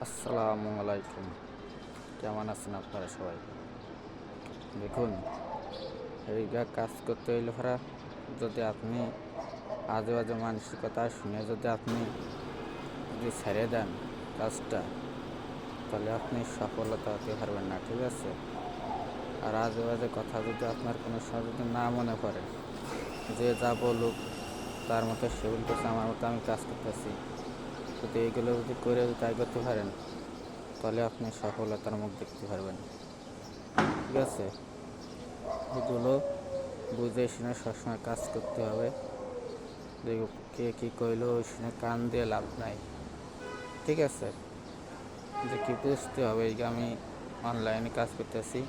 আসসালামু আলাইকুম। কেমন আছেন আপনারা সবাই? দেখুন, এই কাজ করতে হইলে যদি আপনি আজে বাজে মানসিকতা শুনে যদি আপনি ছেড়ে দেন কাজটা, তাহলে আপনি সফলতা হতে পারবেন না, ঠিক আছে? আর আজে বাজে কথা যদি আপনার কোনো সময় যদি না মনে পড়ে, যে যা বলুক তার মতো সে বলতেছে, আমার মতো আমি কাজ করতেছি, যদি এইগুলো যদি করে তাই করতে পারেন, তাহলে আপনি সফলতার মুখ দেখতে পারবেন, ঠিক আছে? এগুলো বুঝে শুনে সবসময় কাজ করতে হবে। কে কী কইলো ওই শুনে কান দিয়ে লাভ নাই, ঠিক আছে? যে কি বুঝতে হবে, এই যে আমি অনলাইনে কাজ করতেছি,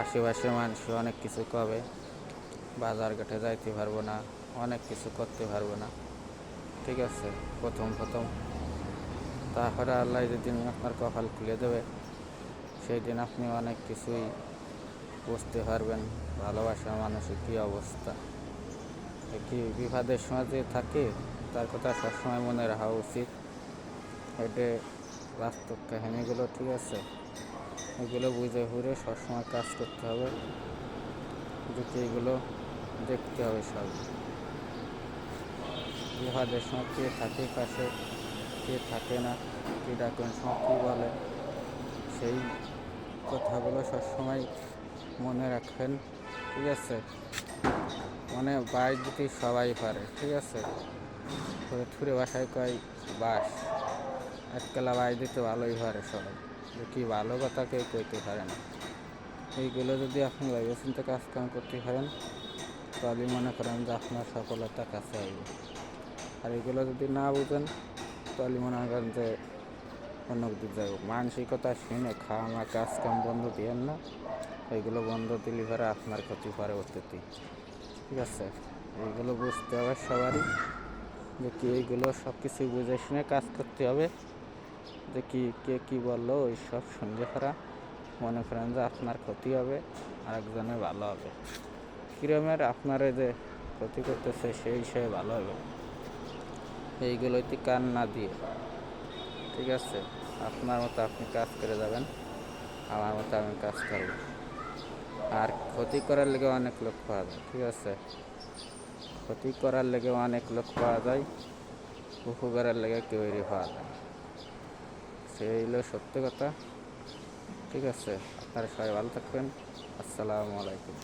আশেপাশে মানুষ অনেক কিছু কবে, বাজার ঘাটে যাইতে পারবো না, অনেক কিছু করতে পারবো না, ঠিক আছে? প্রথম তারপরে আল্লাহ যেদিন আপনার কপাল খুলে দেবে, সেই দিন আপনি অনেক কিছুই বুঝতে পারবেন ভালোবাসার মানুষের কী অবস্থা। কি বিপদের সময় যে থাকে তার কথা সবসময় মনে রাখা উচিত। এটা বাস্তব কাহিনিগুলো, ঠিক আছে? এগুলো বুঝে ঘুরে সবসময় কাজ করতে হবে, যদি এগুলো দেখতে হবে সব। বিপদের সময় কে থাকে পাশে, কে থাকে না, কে ডাকেন সময় কী বলে, সেই কথাগুলো সবসময় মনে রাখবেন, ঠিক আছে? মানে বাইর দিতে সবাই পারে, ঠিক আছে? থুরে বাসায় কয় বাস, একতলা বাইর দিতে ভালোই পারে সবাই, যে কি ভালো কথা কেউ কইতে পারে না। এইগুলো যদি আপনি ভেবে চিন্তে কাজকাম করতে পারেন, তাহলে মনে করেন যে আপনার সফলতা কাছে আসবে। আর এগুলো যদি না বুঝেন, তাহলে মনে করেন যে অন্য দিক যাবে। মানসিকতা শুনে খাওয়া কাজকাম বন্ধ দিয়েন না, এইগুলো বন্ধ দিলে পরে আপনার ক্ষতি পরবর্তীতে, ঠিক আছে? এইগুলো বুঝতে হবে সবারই, যে কি এইগুলো সব কিছু বুঝে শুনে কাজ করতে হবে। যে কি কে কী বললো ওই সব শুনলে মনে করেন যে আপনার ক্ষতি হবে, আরেকজনের ভালো হবে। কিরমের আপনার যে ক্ষতি করতেছে সেই হিসেবে ভালো হবে, এইগুলোতে কান না দিয়ে, ঠিক আছে? আপনার মতো আপনি কাজ করে যাবেন, আমার মতো আমি কাজ করব। আর ক্ষতি করার লেগে অনেক লোক পাওয়া যায়, ঠিক আছে? ক্ষতি করার লেগে অনেক লোক পাওয়া যায়, উপকারের লেগে কেউই পাওয়া যায় না। সেই হলো সত্য কথা, ঠিক আছে? আপনারা সবাই ভালো থাকবেন। আসসালামু আলাইকুম।